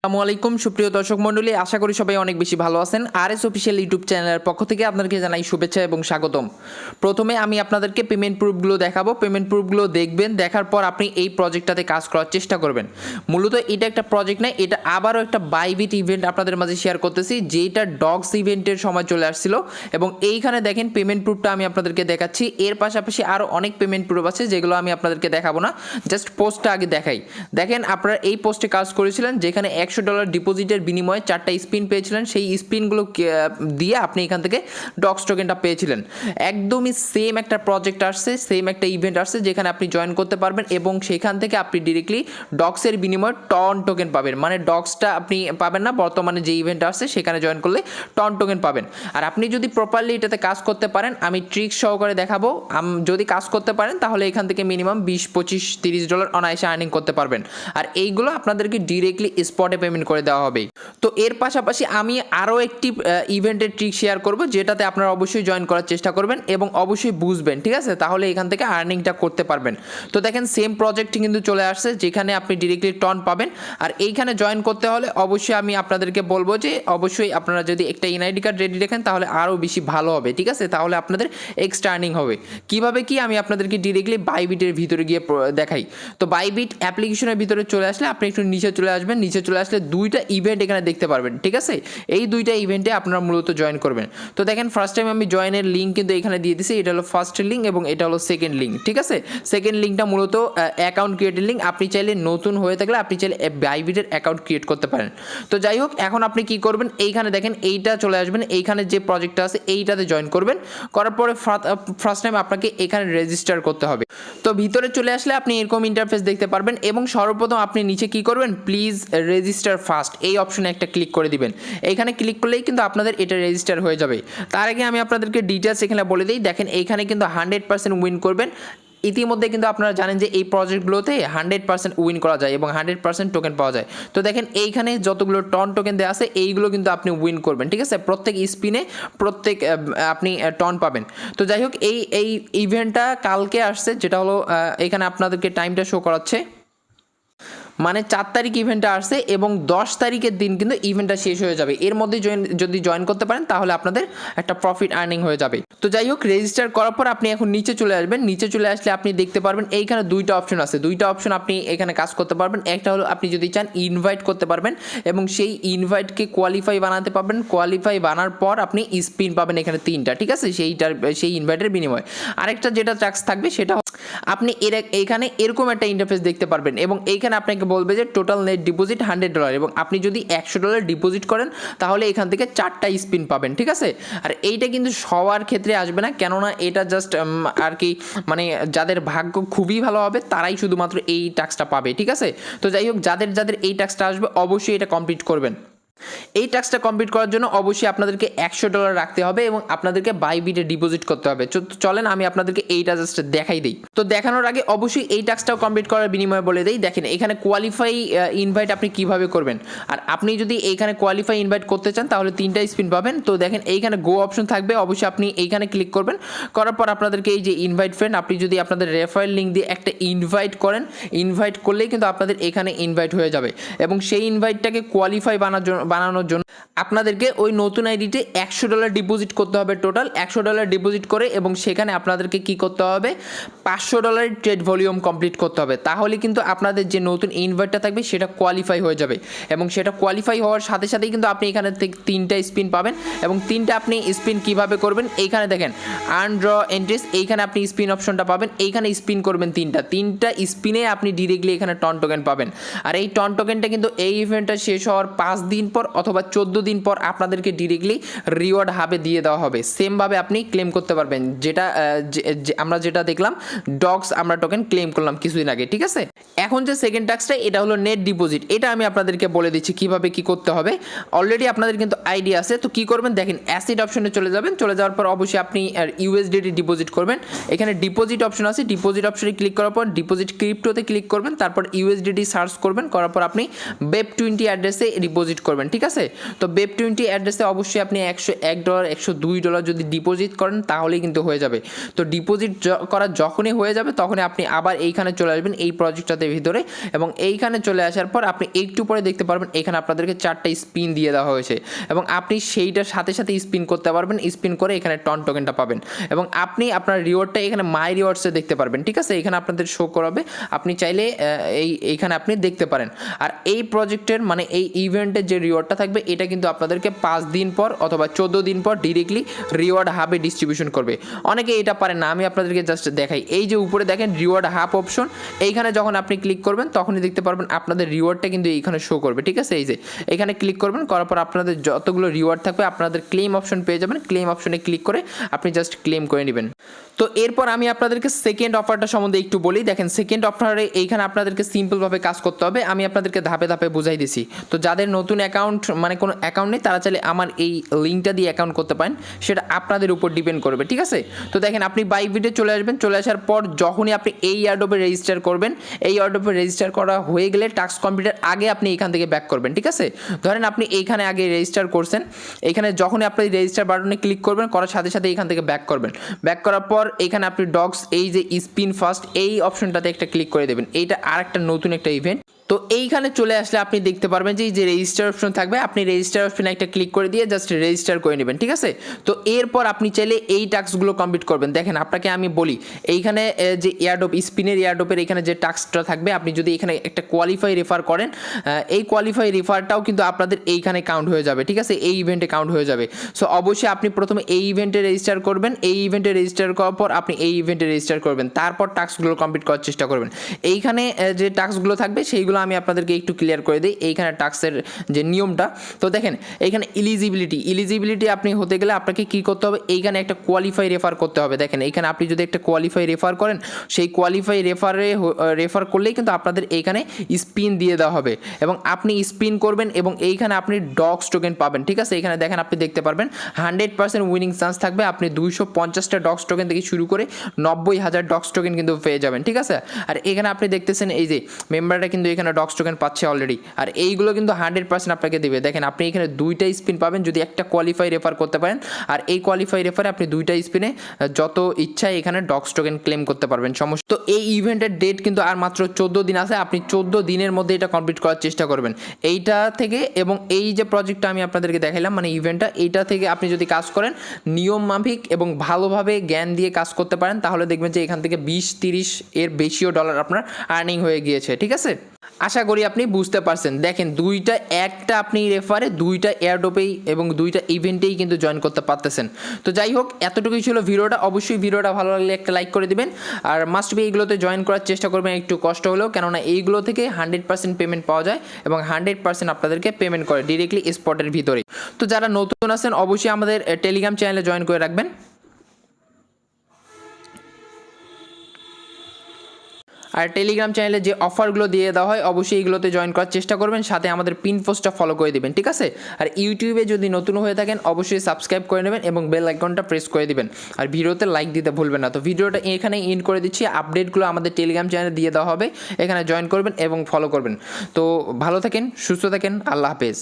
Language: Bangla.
আসসালামু আলাইকুম সুপ্রিয় দর্শক মণ্ডলী, আশা করি সবাই অনেক বেশি ভালো আছেন। আরএস অফিসিয়াল ইউটিউব চ্যানেলের পক্ষ থেকে আপনাদেরকে জানাই শুভেচ্ছা এবং স্বাগতম। প্রথমে আমি আপনাদেরকে পেমেন্ট প্রুফগুলো দেখাবো। পেমেন্ট প্রুফগুলো দেখবেন, দেখার পর আপনি এই প্রজেক্টটাতে কাজ করার চেষ্টা করবেন। মূলত এটা একটা প্রজেক্ট নয়, এটা আবারও একটা বাইবিট ইভেন্ট আপনাদের মাঝে শেয়ার করতেছি, যেটা ডগস ইভেন্টের সময় চলে আসছিল। এবং এইখানে দেখেন পেমেন্ট প্রুফটা আমি আপনাদেরকে দেখাচ্ছি। এর পাশাপাশি আরও অনেক পেমেন্ট প্রুফ আছে যেগুলো আমি আপনাদেরকে দেখাবো না, জাস্ট পোস্টটা আগে দেখাই। দেখেন আপনারা এই পোস্টে কাজ করেছিলেন, যেখানে $100 ডিপোজিটের বিনিময়ে 4টা স্পিন পেয়েছিলেন। সেই স্পিনগুলো দিয়ে আপনি এখান থেকে ডগস টোকেনটা পেয়েছিলেন। একদমই সেম একটা প্রজেক্ট আসছে, সেম একটা ইভেন্ট আসছে যেখানে আপনি জয়েন করতে পারবেন এবং সেখান থেকে আপনি ডিরেক্টলি ডগসের বিনিময়ে টন টোকেন পাবেন। মানে ডগসটা আপনি পাবেন না, বর্তমানে যে ইভেন্ট আসছে সেখানে জয়েন করলে টন টোকেন পাবেন। আর আপনি যদি প্রপারলি এটাতে কাজ করতে পারেন, আমি ট্রিক সহকারে দেখাবো। যদি কাজ করতে পারেন তাহলে এখান থেকে মিনিমাম $20, $25, $30 অনায়াসে আর্নিং করতে পারবেন। আর এইগুলো আপনাদেরকে ডিরেক্টলি স্পটে পেমেন্ট করে দেওয়া হবে। তো এর পাশাপাশি আমি আরও একটি ইভেন্টের ট্রিক শেয়ার করব, যেটাতে আপনারা অবশ্যই জয়েন করার চেষ্টা করবেন এবং অবশ্যই বুঝবেন, ঠিক আছে? তাহলে এখান থেকে আর্নিংটা করতে পারবেন। তো দেখেন সেম প্রজেক্টটি কিন্তু চলে আসছে, যেখানে আপনি ডিরেক্টলি টন পাবেন। আর এইখানে জয়েন করতে হলে অবশ্যই আমি আপনাদেরকে বলবো যে অবশ্যই আপনারা যদি একটা এনআইডি কার্ড রেডি রাখেন তাহলে আরও বেশি ভালো হবে, ঠিক আছে? তাহলে আপনাদের এক্সট্রা আর্নিং হবে। কীভাবে কি আমি আপনাদেরকে ডিরেক্টলি বাইবিটের ভিতরে গিয়ে দেখাই। তো বাইবিট অ্যাপ্লিকেশনের ভিতরে চলে আসলে আপনি একটু নিচে চলে আসবেন। নিচে চলে আসলে দুইটা ইভেন্ট এখানে দেখতে পারবেন, ঠিক আছে? এই দুইটা ইভেন্টে আপনারা মূলত জয়েন করবেন। তো দেখেন ফার্স্ট টাইম আমি জয়েনের লিঙ্ক কিন্তু এখানে দিয়ে দিছি। এটা হলো ফার্স্ট লিঙ্ক এবং এটা হলো সেকেন্ড লিঙ্ক, ঠিক আছে? সেকেন্ড লিঙ্কটা মূলত অ্যাকাউন্ট ক্রিয়েটের লিঙ্ক। আপনি চাইলে নতুন হয়ে থাকলে আপনি চাইলে বাইবিটের অ্যাকাউন্ট ক্রিয়েট করতে পারেন। তো যাই হোক, এখন আপনি কি করবেন, এইখানে দেখেন এইটা চলে আসবেন, এইখানে যে প্রজেক্টটা আছে এইটাতে জয়েন করবেন। করার পরে ফার্স্ট টাইম আপনাকে এখানে রেজিস্টার করতে হবে। তো ভিতরে চলে আসলে আপনি এরকম ইন্টারফেস দেখতে পারবেন এবং সর্বপ্রথম আপনি নিচে কি করবেন, প্লিজ রেজিস্টার ফার্স্ট এই অপশনে একটা ক্লিক করে দিবেন। এইখানে ক্লিক করলেই কিন্তু আপনাদের এটা রেজিস্টার হয়ে যাবে। তার আগে আমি আপনাদেরকে ডিটেলস এখানে বলে দিই। দেখেন এইখানে কিন্তু 100% উইন করবেন। ইতিমধ্যে কিন্তু আপনারা জানেন যে এই প্রজেক্টগুলোতে 100% উইন করা যায় এবং 100% টোকেন পাওয়া যায়। তো দেখেন এইখানে যতগুলো টন টোকেন দেওয়া আছে এইগুলো কিন্তু আপনি উইন করবেন, ঠিক আছে? প্রত্যেক স্পিনে প্রত্যেক আপনি টন পাবেন। তো যাই হোক, এই ইভেন্টটা কালকে আসছে, যেটা হলো এখানে আপনাদেরকে টাইমটা শো করাচ্ছে, মানে 4 তারিখ ইভেন্টটা আসছে এবং 10 তারিখের দিন কিন্তু ইভেন্টটা শেষ হয়ে যাবে। এর মধ্যে যদি জয়েন করতে পারেন তাহলে আপনাদের একটা প্রফিট আর্নিং হয়ে যাবে। তো যাই হোক, রেজিস্টার করার পর আপনি এখন নিচে চলে আসবেন। নিচে চলে আসলে আপনি দেখতে পারবেন এইখানে দুইটা অপশন আছে। দুইটা অপশন আপনি এখানে কাজ করতে পারবেন। একটা হলো আপনি যদি চান ইনভাইট করতে পারবেন এবং সেই ইনভাইটকে কোয়ালিফাই বানাতে পারবেন। কোয়ালিফাই বানার পর আপনি স্পিন পাবেন এখানে 3টা, ঠিক আছে? সেই ইনভাইটের বিনিময়ে। আরেকটা যেটা ট্যাক্স থাকবে সেটা আপনি এইখানে এরকম একটা ইন্টারফেস দেখতে পারবেন এবং এইখানে আপনাকে বলবে যে টোটাল নেট ডিপোজিট $100 এবং আপনি যদি $100 ডিপোজিট করেন তাহলে এখান থেকে 4টা স্পিন পাবেন, ঠিক আছে? আর এইটা কিন্তু সবার ক্ষেত্রে আসবে না, কেননা এটা জাস্ট আর কি, মানে যাদের ভাগ্য খুবই ভালো হবে তারাই শুধুমাত্র এই ট্যাক্সটা পাবে, ঠিক আছে? তো যাই হোক, যাদের এই ট্যাক্সটা আসবে অবশ্যই এটা কমপ্লিট করবেন। এই টাস্কটা কমপ্লিট করার জন্য অবশ্যই আপনাদেরকে $100 রাখতে হবে এবং আপনাদেরকে বাইবিটে ডিপোজিট করতে হবে। চলেন আমি আপনাদেরকে এইটা জাস্ট দেখাই দিই। তো দেখানোর আগে অবশ্যই এই টাস্কটাও কমপ্লিট করার বিনিময়ে বলে দেই। দেখেন এখানে কোয়ালিফাই ইনভাইট আপনি কিভাবে করবেন। আর আপনি যদি এইখানে কোয়ালিফাই ইনভাইট করতে চান তাহলে 3টা স্পিন পাবেন। তো দেখেন এইখানে গো অপশন থাকবে, অবশ্যই আপনি এইখানে ক্লিক করবেন। করার পর আপনাদেরকে এই যে ইনভাইট ফ্রেন্ড, আপনি যদি আপনাদের রেফারেল লিঙ্ক দিয়ে একটা ইনভাইট করেন, ইনভাইট করলেই কিন্তু আপনাদের এখানে ইনভাইট হয়ে যাবে এবং সেই ইনভাইটটাকে কোয়ালিফাই বানানোর জন্য আপনাদেরকে ওই নতুন আইডিতে $100 ডিপোজিট করতে হবে। টোটাল $100 ডিপোজিট করে এবং সেখানে আপনাদেরকে কি করতে হবে, $500 ট্রেড ভলিউম কমপ্লিট করতে হবে। তাহলে কিন্তু আপনাদের যে নতুন ইনভাইটটা থাকবে সেটা কোয়ালিফাই হয়ে যাবে এবং সেটা কোয়ালিফাই হওয়ার সাথে সাথেই কিন্তু আপনি এখানে থেকে 3টা স্পিন পাবেন এবং 3টা আপনি স্পিন কিভাবে করবেন, এইখানে দেখেন আর্ন ড্র এন্ট্রিস, এইখানে আপনি স্পিন অপশনটা পাবেন। এইখানে স্পিন করবেন 3টা স্পিনে আপনি ডিরেক্টলি এখানে টন টোকেন পাবেন। আর এই টন টোকেনটা কিন্তু এই ইভেন্টটা শেষ হওয়ার 5 দিন পর অথবা 14 দিন পর আপনাদেরকে ডিরেক্টলি রিওয়ার্ড হাবে দিয়ে দেওয়া হবে। সেমভাবে আপনি ক্লেম করতে পারবেন, যেটা আমরা যেটা দেখলাম ডগস আমরা টোকেন ক্লেম করলাম কিছুদিন আগে, ঠিক আছে? এখন যে সেকেন্ড টাস্কটা এটা হলো নেট ডিপোজিট। এটা আমি আপনাদেরকে বলে দিচ্ছি কিভাবে কি করতে হবে। অলরেডি আপনাদের কিন্তু আইডিয়া আছে। তো কি করবেন, দেখেন অ্যাসিড অপশনে চলে যাবেন। চলে যাওয়ার পর অবশ্যই আপনি USDT ডিপোজিট করবেন। এখানে ডিপোজিট অপশন আছে, ডিপোজিট অপশনে ক্লিক করার পর ডিপোজিট ক্রিপ্টোতে ক্লিক করবেন, তারপর USDT সার্চ করবেন, করার পর আপনি BEP20 অ্যাড্রেসে ডিপোজিট করবেন। পারবেন, ঠিক আছে। তো BEP20 অ্যাড্রেসে অবশ্যই আপনি $101 $102 যদি ডিপোজিট করেন তাহলেই কিন্তু হয়ে যাবে। তো ডিপোজিট করা যখনই হয়ে যাবে তখনই আপনি আবার এইখানে চলে আসবেন এই প্রজেক্টটাতে ভিতরে, এবং এইখানে চলে আসার পর আপনি একটু পরে দেখতে পারবেন এখানে আপনাদেরকে 4টা স্পিন দিয়ে দেওয়া হয়েছে, এবং আপনি সেইটার সাথে সাথে স্পিন করতে পারবেন। স্পিন করে এখানে টন টোকেনটা পাবেন, এবং আপনি আপনার রিওয়ার্ডটা এখানে মাই রিওয়ার্ডসে দেখতে পারবেন, ঠিক আছে। এখানে আপনাদের শো করাবে, আপনি চাইলে এইখানে আপনি দেখতে পারেন। আর এই প্রজেক্টের মানে এই ইভেন্টের যে রিওয়ার্ডটা থাকবে এটা কিন্তু আপনাদেরকে 5 দিন পর অথবা 14 দিন পর ডিরেক্টলি রিওয়ার্ড হাবে ডিস্ট্রিবিউশন করবে। অনেকে এটা পারেন না, আমি আপনাদেরকে জাস্ট দেখাই। এই যে উপরে দেখেন রিওয়ার্ড হাব অপশন, এইখানে যখন আপনি ক্লিক করবেন তখনই দেখতে পারবেন আপনাদের রিওয়ার্ডটা কিন্তু এইখানে শো করবে, ঠিক আছে। এই যে এখানে ক্লিক করবেন, করার পর আপনাদের যতগুলো রিওয়ার্ড থাকবে আপনাদের ক্লেম অপশন পেয়ে যাবেন। ক্লেম অপশনে ক্লিক করে আপনি জাস্ট ক্লেম করে নেবেন। তো এরপর আমি আপনাদেরকে সেকেন্ড অফারটা সম্বন্ধে একটু বলি। দেখেন সেকেন্ড অফারে এইখানে আপনাদেরকে সিম্পলভাবে কাজ করতে হবে, আমি আপনাদেরকে ধাপে ধাপে বুঝাই দিছি। তো যাদের নতুন অ্যাকাউন্ট মানে কোনো অ্যাকাউন্ট নেই তারা চাইলে আমার এই লিঙ্কটা দিয়ে অ্যাকাউন্ট করতে পারেন, সেটা আপনাদের উপর ডিপেন্ড করবে, ঠিক আছে। তো দেখেন আপনি বাই ভিডিও চলে আসবেন, চলে আসার পর যখনই আপনি এই এয়ারড্রপে রেজিস্টার করবেন, এই এয়ারড্রপে রেজিস্টার করা হয়ে গেলে টাস্ক কমপ্লিটের আগে আপনি এখান থেকে ব্যাক করবেন, ঠিক আছে। ধরেন আপনি এইখানে আগে রেজিস্টার করছেন, এখানে যখনই আপনি রেজিস্টার বাটনে ক্লিক করবেন, করার সাথে সাথে এখান থেকে ব্যাক করবেন। ব্যাক করার পর এখানে আপনি ডগস এই যে স্পিন ফার্স্ট এই অপশনটাতে একটা ক্লিক করে দেবেন। এইটা আর একটা নতুন একটা ইভেন্ট। তো এইখানে চলে আসলে আপনি দেখতে পারবেন যে এই যে রেজিস্টার অপশন থাকবে, আপনি রেজিস্টার অপশনে একটা ক্লিক করে দিয়ে জাস্ট রেজিস্টার করে নেবেন, ঠিক আছে। তো এরপর আপনি চাইলে এই টাস্কগুলো কমপ্লিট করবেন। দেখেন আপনাকে আমি বলি, এইখানে যে এয়ারড্রপ স্পিনের এয়ারড্রপের এখানে যে টাস্কটা থাকবে, আপনি যদি এখানে একটা কোয়ালিফাই রেফার করেন, এই কোয়ালিফাই রেফারটাও কিন্তু আপনাদের এইখানে কাউন্ট হয়ে যাবে, ঠিক আছে। এই ইভেন্টে কাউন্ট হয়ে যাবে। সো অবশ্যই আপনি প্রথমে এই ইভেন্টে রেজিস্টার করবেন, এই ইভেন্টে রেজিস্টার করার পর আপনি এই ইভেন্টে রেজিস্টার করবেন, তারপর টাস্কগুলো কমপ্লিট করার চেষ্টা করবেন। এইখানে যে টাস্কগুলো থাকবে সেইগুলো আমি আপনাদেরকে একটু ক্লিয়ার করে দিই। এইখানে টাস্কের যে নিয়মটা, তো দেখেন এইখানে ইলিজিবিলিটি আপনি হতে গেলে আপনাকে কী করতে হবে, এইখানে একটা কোয়ালিফাই রেফার করতে হবে। দেখেন এইখানে আপনি যদি একটা কোয়ালিফাই রেফার করেন, সেই কোয়ালিফাই রেফার করলেই কিন্তু আপনাদের এইখানে স্পিন দিয়ে দেওয়া হবে, এবং আপনি স্পিন করবেন এবং এইখানে আপনি ডগস টোকেন পাবেন, ঠিক আছে। এখানে দেখেন আপনি দেখতে পারবেন 100% উইনিং চান্স থাকবে। আপনি 250টা ডগস টোকেন থেকে শুরু করে 90,000 ডগস টোকেন কিন্তু পেয়ে যাবেন, ঠিক আছে। আর এখানে আপনি দেখতেছেন এই যে মেম্বারটা কিন্তু এখানে ডগস টোকেন পাচ্ছে অলরেডি, আর এইগুলো কিন্তু 100% আপনাকে দেবে। দেখেন আপনি এখানে 2টা স্পিন পাবেন যদি একটা কোয়ালিফাই রেফার করতে পারেন, আর এই কোয়ালিফাই রেফারে আপনি 2টা স্পিনে যত ইচ্ছা এখানে ডগস টোকেন ক্লেম করতে পারবেন সমস্ত। তো এই ইভেন্টের ডেট কিন্তু আর মাত্র 14 দিন আছে, আপনি 14 দিনের মধ্যে এটা কমপ্লিট করার চেষ্টা করবেন এইটা থেকে। এবং এই যে প্রজেক্টটা আমি আপনাদেরকে দেখাইলাম মানে ইভেন্টটা, এইটা থেকে আপনি যদি কাজ করেন নিয়ম মাফিক এবং ভালোভাবে জ্ঞান দিয়ে কাজ করতে পারেন, তাহলে দেখবেন যে এখান থেকে 20-30 এর বেশিও ডলার আপনার আর্নিং হয়ে গিয়েছে, ঠিক আছে। আশা করি আপনি বুঝতে পারছেন। দেখেন একটা আপনি রেফারে 2টা এয়ারড্রপেই এবং 2টা ইভেন্টেই কিন্তু জয়েন করতে পারতেছেন। তো যাই হোক, এতটুকুই ছিল ভিডিওটা। অবশ্যই ভিডিওটা ভালো লাগলে একটা লাইক করে দিবেন, আর মাস্ট বি এইগুলোতে জয়েন করার চেষ্টা করবেন একটু কষ্ট হলেও, কেননা এইগুলো থেকে 100% পেমেন্ট পাওয়া যায় এবং 100% আপনাদেরকে পেমেন্ট করে ডিরেক্টলি স্পটের ভিতরে। তো যারা নতুন আছেন অবশ্যই আমাদের টেলিগ্রাম চ্যানেলে জয়েন করে রাখবেন। আর টেলিগ্রাম চ্যানেলে যে অফারগুলো দিয়ে দেওয়া হয় অবশ্যই এইগুলোতে জয়েন করার চেষ্টা করবেন, সাথে আমাদের পিন পোস্টটা ফলো করে দিবেন, ঠিক আছে। আর ইউটিউবে যদি নতুন হয়ে থাকেন অবশ্যই সাবস্ক্রাইব করে নেবেন এবং বেল আইকনটা প্রেস করে দিবেন, আর ভিডিওতে লাইক দিতে ভুলবেন না। তো ভিডিওটা এখানে এন্ড করে দিচ্ছি, আপডেটগুলো আমাদের টেলিগ্রাম চ্যানেলে দিয়ে দেওয়া হবে, এখানে জয়েন করবেন এবং ফলো করবেন। তো ভালো থাকেন, সুস্থ থাকেন, আল্লাহ হাফেজ।